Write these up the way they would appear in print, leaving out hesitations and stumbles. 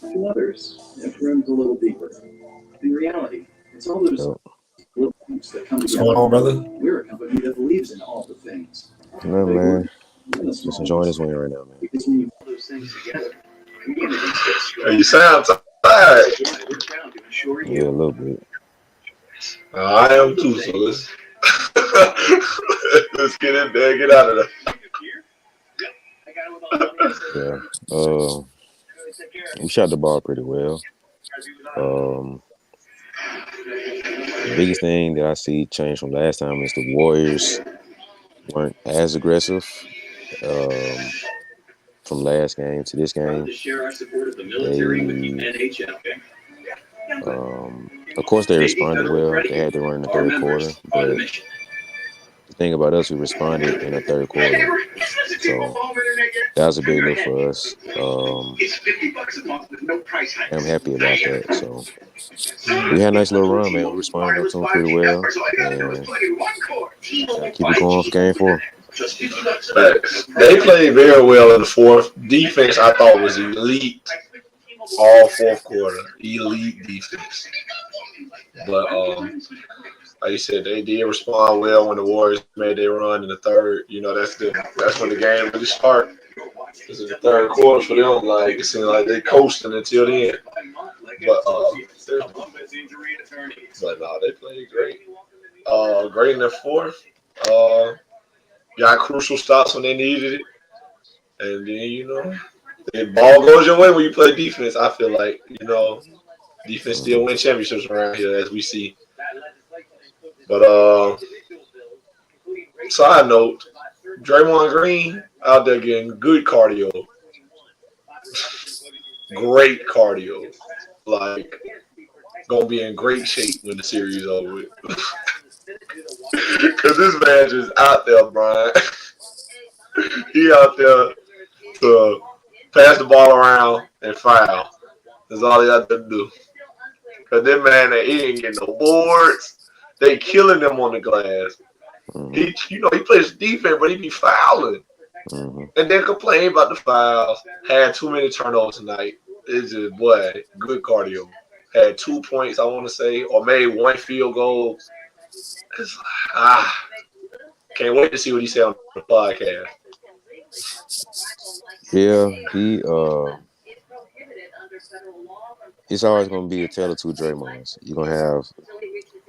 to others if rooms a little deeper. In reality, it's all those Yo, little things that come What's going together. on, brother? We're a company that believes in all the things, the nothing, big man. ones and the Just small enjoying ones. this win right now, man. Because when you put those things together, communities get Hey, you stronger. sound tired. That's why we're proud to assure Yeah, a you. little bit. I am too, so let's let's get in there, get out of there. Yeah. We shot the ball pretty well. Um, the biggest thing that I see change from last time is the Warriors weren't as aggressive. Um, from last game to this Proud game, to share our support of the military with the they, NHL. of course, they Navy responded Federal well. They Credit had to Union. run in the Our third quarter, members are the but mission. the thing about us, we responded in the third quarter, so that was a big look for us. It's $50 a month with no price I'm hikes. happy about that. So we had a nice little run, man. We responded to Wireless them pretty 5G well, networks. All you gotta do is and plug in one cord. gotta T-Mobile keep it going for 5G game over the 4. net. Just $50 a month. Facts. They played very well in the fourth. Defense, I thought, was elite all fourth quarter. Elite defense. But like you said, they did respond well when the Warriors made their run in the third. You know, that's when the game really started. This is the third quarter for them. Like it seemed like they coasting until the end. But no, they played great. Great in the fourth. Uh, got crucial stops when they needed it, and then the ball goes your way when you play defense. I feel like defense still Mm-hmm. win championships around here, as we see. But side note, Draymond Green out there getting good cardio, great cardio, like gonna be in great shape when the series over with. Cause this man just out there, Brian. He out there to pass the ball around and foul. That's all he got to do. Cause that man, he ain't getting no boards. They killing him on the glass. Mm-hmm. He plays defense, but he be fouling. Mm-hmm. And then complain about the fouls. Had too many turnovers tonight. It's just, boy, good cardio. Had 2 points, I want to say, or made one field goal. It's, ah, can't wait to see what he said on the podcast. Yeah, it's always gonna be a tale of two Draymonds. You're gonna have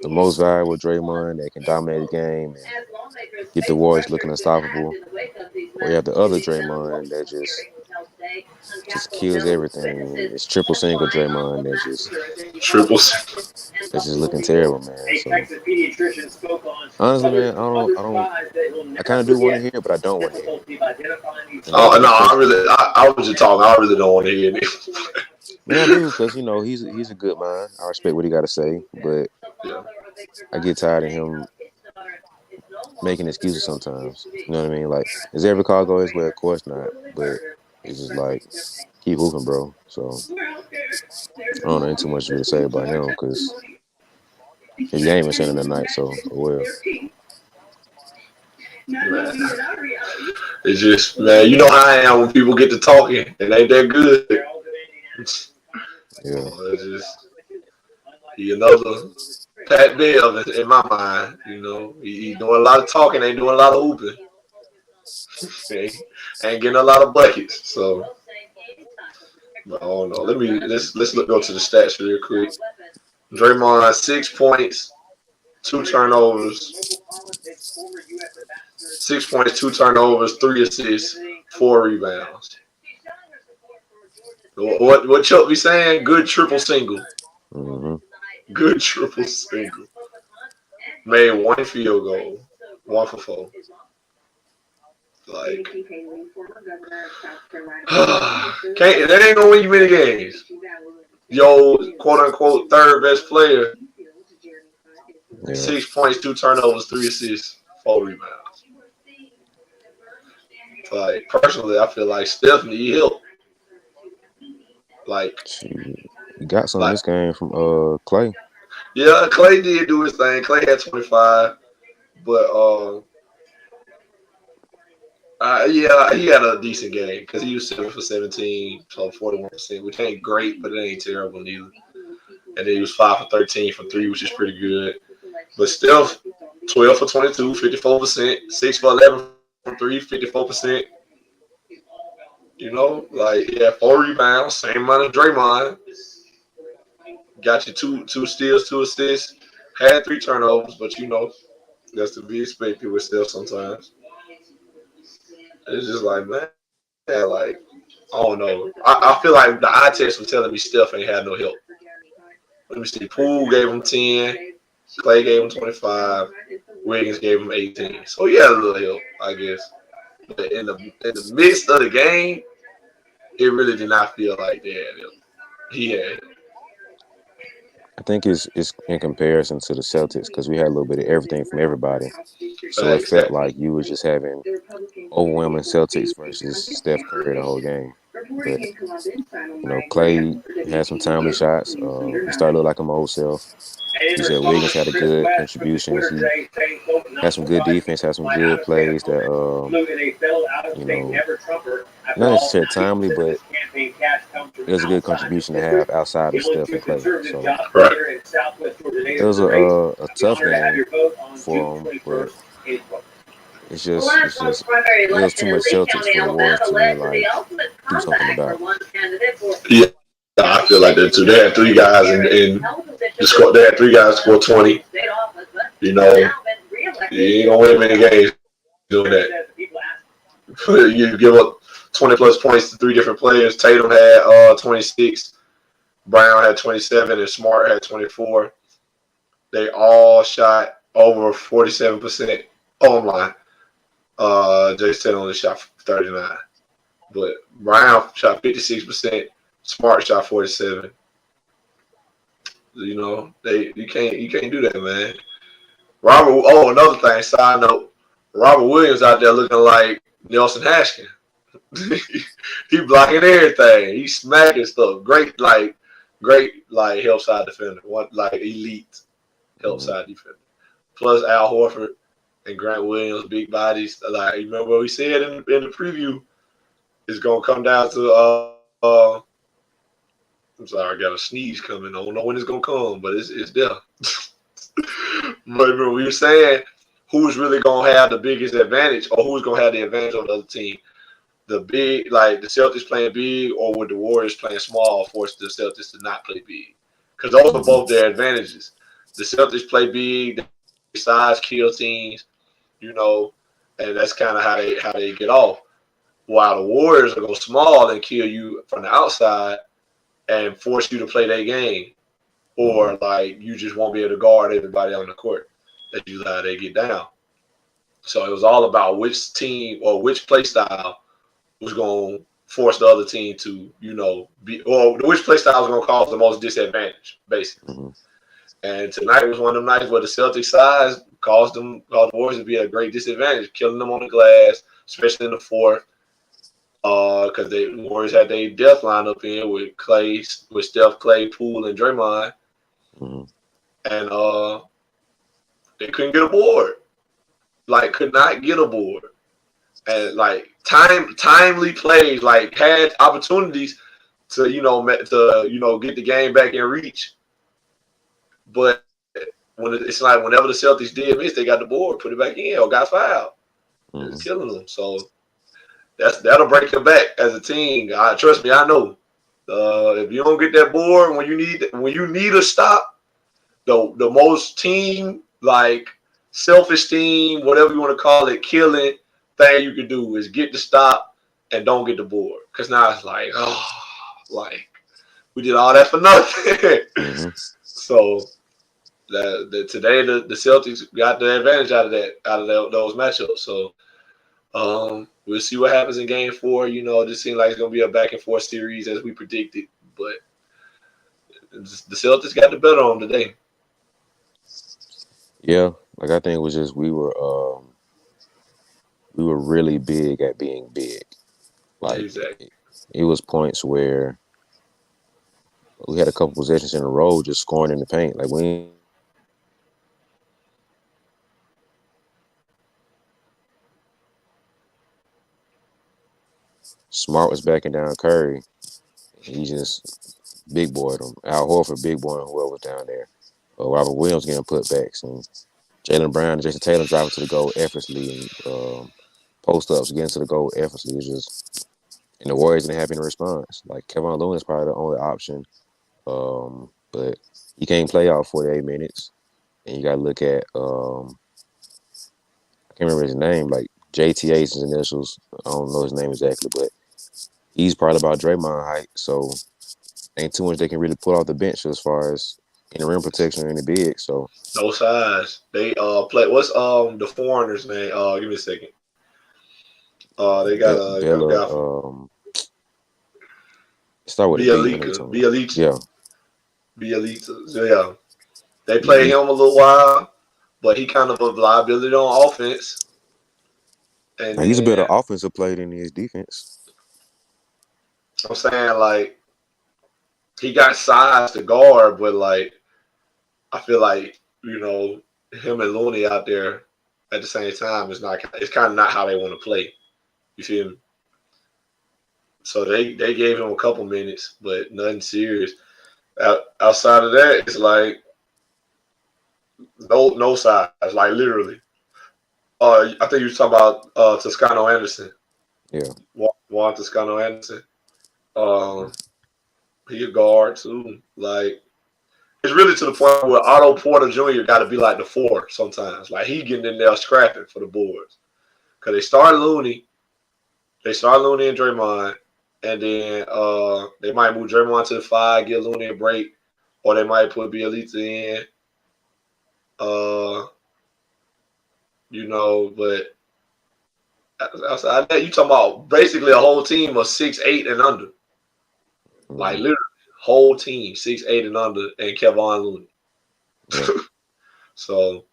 the most valuable Draymond that can dominate the game and get the Warriors looking unstoppable, or you have the other Draymond that just kills everything. It's triple single Draymond Triples. that's just looking terrible, man. So honestly, man, I kind of do want to hear it, but I don't want to hear it. And Oh I no, trust. I was just talking. I really don't want to hear it. Man, I do because he's a good man. I respect what he got to say, but Yeah. I get tired of him making excuses sometimes. You know what I mean? Like, does every call go his way? Of course not. But it's just like keep hooping, bro. So I don't know ain't too much to really say about him because his game is ending tonight. So well, Man. It's just, man, you know how I am when people get to talking and ain't that good. yeah. It's just he another Pat Bev in my mind. He doing a lot of talking, ain't doing a lot of hooping, ain't getting a lot of buckets. So I don't know. Let's go to the stats real quick. Draymond 6 points, 2 turnovers, 6 points, 2 turnovers, 3 assists, 4 rebounds. What Chuck be saying? Good triple single. Mm-hmm. Good triple single. Made one field goal. 1 for 4. Like can't that ain't gonna win you many games. Yo, quote unquote third best player. Yeah. 6 points, 2 turnovers, 3 assists, 4 rebounds. Like personally, I feel like Steph need help. Like, You got some in like this game from Clay. yeah, Clay did do his thing. Clay had 25, but Yeah, he had a decent game because he was 7 for 17, so 41%, which ain't great, but it ain't terrible neither. And then he was 5 for 13 from three, which is pretty good. But still, 12 for 22, 54%, 6 for 11 from three, 54%. You know, like he had 4 rebounds, same amount of Draymond. Got you two steals, 2 assists. Had 3 turnovers, but you know that's to be expected with Steph sometimes. It's just like man, like I don't know. I feel like the eye test was telling me Steph ain't had no help. Let me see. Poole gave him 10. Clay gave him 25. Wiggins gave him 18. So he had a little help, I guess. But in the midst of the game, it really did not feel like they had help. He had help. I think it's in comparison to the Celtics because we had a little bit of everything from everybody. So it felt Exactly. like you was just having overwhelming Celtics versus Steph Curry the whole game. But Clay had some timely shots. He started looking like him old self. You said Wiggins had a good contributions. He had some good defense, had some good plays that not necessarily timely, but it was a good contribution to have outside of Steph and Clay. So Right. it was a tough game for him, but it's just it was too much Celtics for the Warriors to really like do something about. Yeah, I feel like that too. They had 3 guys in the score. They had 3 guys score 20. You know, you ain't gonna win many games doing that. You give up 20 plus points to 3 different players. Tatum had 26, Brown had 27, and Smart had 24. They all shot over 47%. Oh, I'm lying. Jason only shot 39, but Brown shot 56%. Smart shot 47. You know, you can't do that, man. Robert. Oh, another thing. Side note: Robert Williams out there looking like Nelson Haskins. He blocking everything. He smacking stuff. Great help side defender. One like elite help side defender. Plus Al Horford and Grant Williams, big bodies. Like remember what we said in the preview, it's gonna come down to I'm sorry, I got a sneeze coming. I don't know when it's gonna come, but it's there. But remember we were saying who's really gonna have the biggest advantage, or who's gonna have the advantage on the other team. The big, like the Celtics playing big, or with the Warriors playing small, force the Celtics to not play big, because those are both their advantages. The Celtics play big, they size kill teams, you know, and that's kind of how they get off. While the Warriors are go small and kill you from the outside and force you to play their game, or like you just won't be able to guard everybody on the court. That's usually how they get down. So it was all about which team or which play style was going to force the other team to, or which play style was going to cause the most disadvantage, basically. Mm-hmm. And tonight was one of them nights where the Celtics size caused the Warriors to be a great disadvantage, killing them on the glass, especially in the fourth. Because the Warriors had their death lineup in with Steph, Clay, Poole, and Draymond, and they couldn't get a board. Like, could not get a board, and like timely plays, like had opportunities to get the game back in reach, but it's like whenever the Celtics did miss, they got the board, put it back in, or got fouled. It's killing them. So that'll break your back as a team. Trust me, I know. If you don't get that board when you need a stop, the most team like self-esteem, whatever you want to call it, killing thing you can do is get the stop and don't get the board. Because now it's like we did all that for nothing. So today the Celtics got the advantage out of those matchups. So we'll see what happens in Game 4. This seems like it's gonna be a back and forth series as we predicted, but the Celtics got the better on them today. Yeah, like I think it was just we were really big at being big. Like exactly. It was points where we had a couple possessions in a row just scoring in the paint. Like we Smart was backing down Curry. He just big boyed him. Al Horford big boy and whoever was down there. Robert Williams getting putbacks and Jaylen Brown and Jason Tatum driving to the goal effortlessly and post ups getting to the goal effortlessly. It's just and the Warriors didn't have any response. Like Kevin Looney is probably the only option, but he can't play out 48 minutes. And you got to look at I can't remember his name, like JTA's initials. I don't know his name exactly, but he's probably about Draymond height. So ain't too much they can really pull off the bench as far as in the rim protection or in the big. So No size. They play. What's the foreigner's name? Give me a second. They got a Bella, guy from start with a B. I know you're Bielika. talking about. Bielika. Yeah, Bielika. Yeah. They yeah, played him a little while, but he kind of a liability on offense. And now, he's a better then offensive player than he is defense. I'm saying like he got size to guard, but like I feel like him and Looney out there at the same time is not. It's kind of not how they want to play. You feel me? So they gave him a couple minutes, but nothing serious. Outside of that, it's like no size, like literally. I think you were talking about Toscano Anderson. Yeah, Juan Toscano Anderson. He a guard too. Like it's really to the point where Otto Porter Jr. got to be like the four sometimes. Like he getting in there scrapping for the boards because they start Looney and Draymond, and then they might move Draymond to the 5, give Looney a break, or they might put Bielitsa in. But outside that, you talking about basically a whole team of 6'8" and under, like literally whole team 6'8" and under, and Kevin Looney. yeah. So,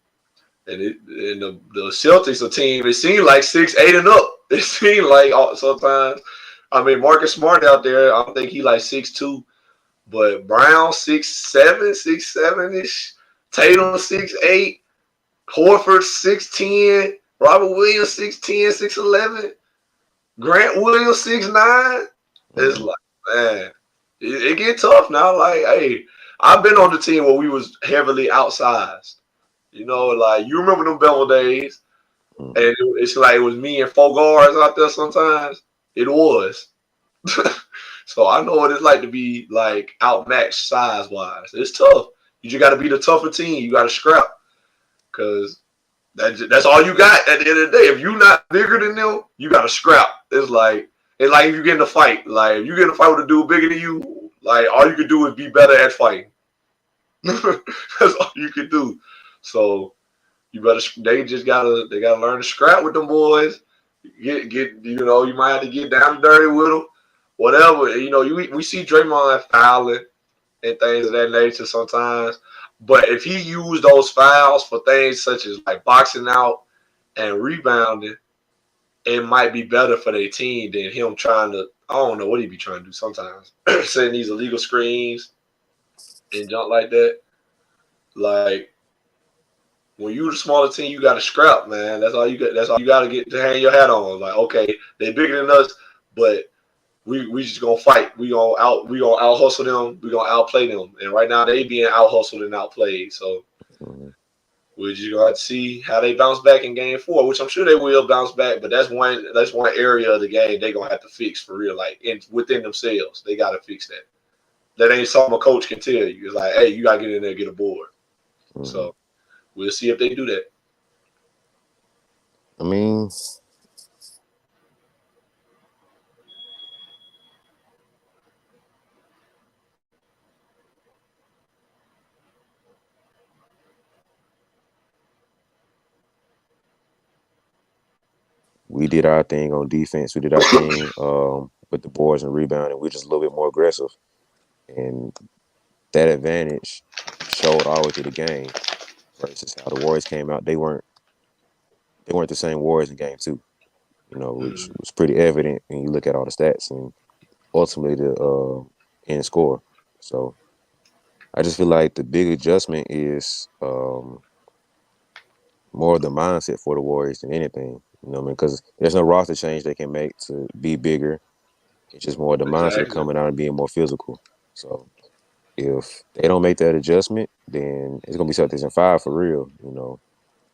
and the Celtics, a team, it seemed like 6'8" and up. It seemed like sometimes. I mean, Marcus Smart out there, I don't think he like 6'2", but Brown 6'7", 6'7"-ish. Tatum 6'8", Horford 6'10", Robert Williams 6'10", 6'11", Grant Williams 6'9". It's like, man, it get tough now. Like, hey, I've been on the team where we was heavily outsized. Like you remember them Bevel days, and it's like it was me and 4 guards out there sometimes. It was. So I know what it's like to be like outmatched size wise. It's tough. You just got to be the tougher team. You got to scrap because that's all you got at the end of the day. If you're not bigger than them, you got to scrap. It's like if you get in a fight. Like if you get in a fight with a dude bigger than you, like all you can do is be better at fighting. That's all you can do. So they gotta learn to scrap with them boys. You might have to get down and dirty with them. Whatever. We see Draymond fouling and things of that nature sometimes. But if he used those fouls for things such as like boxing out and rebounding, it might be better for their team than him trying to, I don't know what he be trying to do sometimes. Setting these illegal screens and junk like that. Like when you the smaller team, you got to scrap, man. That's all you got. That's all you got to get to hang your hat on. Like, okay, they bigger than us, but we just gonna fight. We gonna out hustle them. We gonna outplay them. And right now they being out hustled and outplayed. So we're just gonna have to see how they bounce back in game 4, which I'm sure they will bounce back. But that's one area of the game they gonna have to fix for real. Like within themselves, they gotta fix that. That ain't something a coach can tell you. It's like, hey, you gotta get in there and get a board. So we'll see if they do that. I mean, we did our thing on defense. We did our thing with the boards and rebounding. We're just a little bit more aggressive. And that advantage showed all the way through the game versus how the Warriors came out. They weren't the same Warriors in game 2, which was pretty evident when you look at all the stats and ultimately the end score. So I just feel like the big adjustment is more of the mindset for the Warriors than anything. Because there's no roster change they can make to be bigger. It's just more the mindset of Exactly. coming out and being more physical. So if they don't make that adjustment, then it's gonna be Celtics in 5 for real.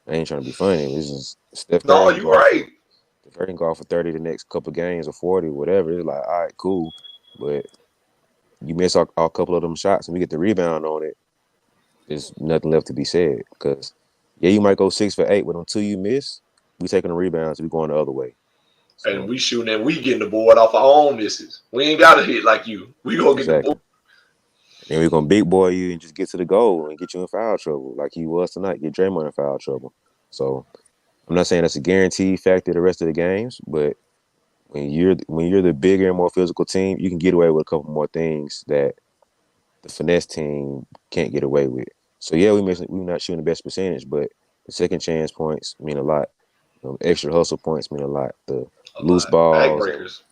I ain't trying to be funny. It's just Steph No, Curry can you go off right. for Steph Curry can go off for 30 the next couple games or 40, whatever. It's like, all right, cool, but you miss a couple of them shots and we get the rebound on it. There's nothing left to be said because yeah, you might go 6 for 8, but until you miss, we taking the rebounds, we going the other way. And So we shooting and we getting the board off our own misses. We ain't got to hit like you. We gonna get the board. exactly. Then we're gonna big boy you and just get to the goal and get you in foul trouble, like he was tonight. Get Draymond in foul trouble. So I'm not saying that's a guaranteed factor the rest of the games, but when you're the bigger and more physical team, you can get away with a couple more things that the finesse team can't get away with. So yeah, we're not shooting the best percentage, but the second chance points mean a lot. Extra hustle points mean a lot. The A loose lot. Bag balls breakers.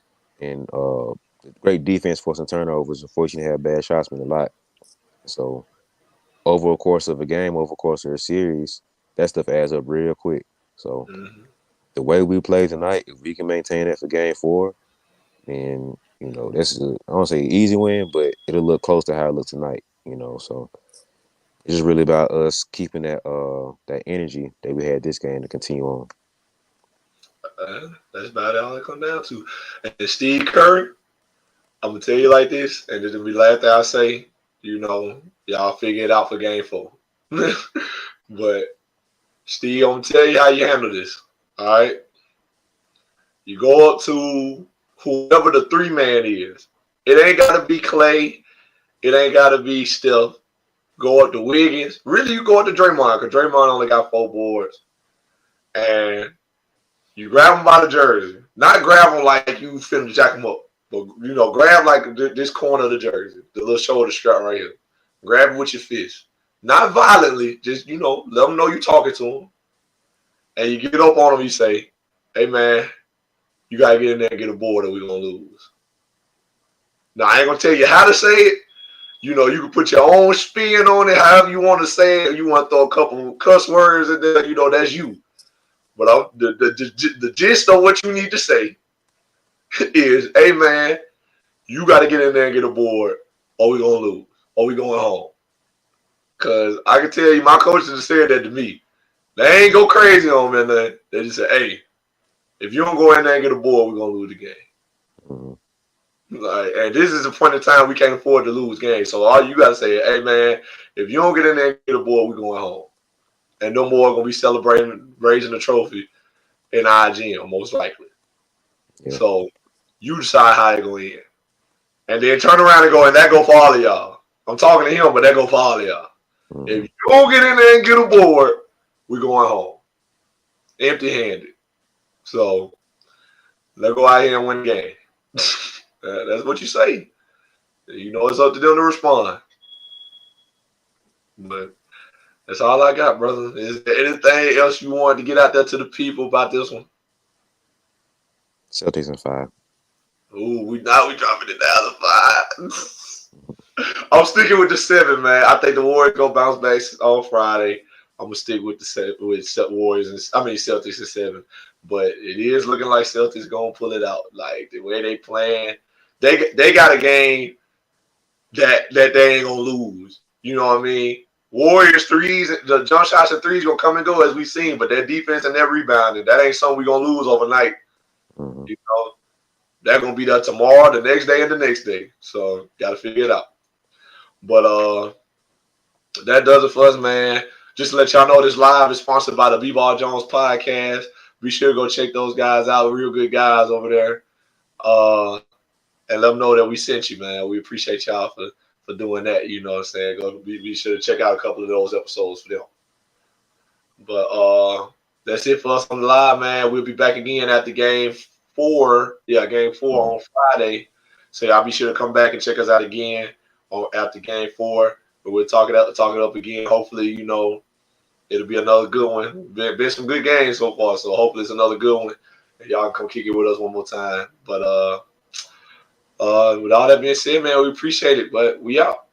and the great defense forcing turnovers and forcing you to have bad shots mean a lot. So over a course of a game, over a course of a series, that stuff adds up real quick. So Mm-hmm. the way we play tonight, if we can maintain that for game 4, then that's I don't say easy win, but it'll look close to how it looked tonight. So it's just really about us keeping that energy that we had this game to continue on. That's about all it comes down to. And Steve Curry, I'm gonna tell you like this, and this will be the last thing I say. Y'all figure it out for game 4. But Steve, I'm gonna tell you how you handle this. All right, you go up to whoever the 3-man is. It ain't gotta be Clay. It ain't gotta be Steph. Go up to Wiggins. Really, you go up to Draymond because Draymond only got 4 boards, and you grab him by the jersey. Not grab him like you finna jack him up, but grab like this corner of the jersey, the little shoulder strap right here. Grab him with your fist, not violently. Just let him know you talking to him, and you get up on him. You say, "Hey man, you gotta get in there and get a board, or we're gonna lose." Now I ain't gonna tell you how to say it. You can put your own spin on it, however you want to say it. You want to throw a couple cuss words in there, that's you. But the gist of what you need to say is, hey, man, you got to get in there and get a board or we going to lose or we going home. Because I can tell you, my coaches have said that to me. They ain't go crazy on me. They just say, hey, if you don't go in there and get a board, we're going to lose the game. Mm-hmm. And this is the point in time we can't afford to lose games. So all you got to say is, hey, man, if you don't get in there and get a board, we're going home. And no more going to be celebrating, raising the trophy in our gym, most likely. Yeah. So you decide how it go in. And then turn around and go, and that go for all of y'all. I'm talking to him, but that go for all of y'all. Mm-hmm. If you don't get in there and get a board, we're going home. Empty-handed. So let's go out here and win the game. That's what you say. It's up to them to respond. But that's all I got, brother. Is there anything else you wanted to get out there to the people about this one? Celtics in 5. Ooh, we dropping it down to 5. I'm sticking with the 7, man. I think the Warriors gonna bounce back on Friday. I'm gonna stick with the 7 with Warriors and Celtics at 7. But it is looking like Celtics gonna pull it out. Like the way they playing, they got a game that they ain't gonna lose. You know what I mean? Warriors threes, the jump shots and threes gonna come and go as we seen, but their defense and their rebounding, that ain't something we gonna lose overnight. Mm-hmm. They're gonna be there tomorrow, the next day, and the next day. So gotta figure it out. But that does it for us, man. Just to let y'all know, this live is sponsored by the B-Ball Jones podcast. Be sure to go check those guys out. Real good guys over there. And let them know that we sent you, man. We appreciate y'all for doing that. You know what I'm saying? Go be sure to check out a couple of those episodes for them. But that's it for us on the live, man. We'll be back again at the game 4. Yeah, game 4 on Friday. So y'all be sure to come back and check us out again after game 4. But we'll talk it up again. Hopefully, it'll be another good one. Been some good games so far, so hopefully it's another good one. And y'all can come kick it with us one more time. But with all that being said, man, we appreciate it. But we out.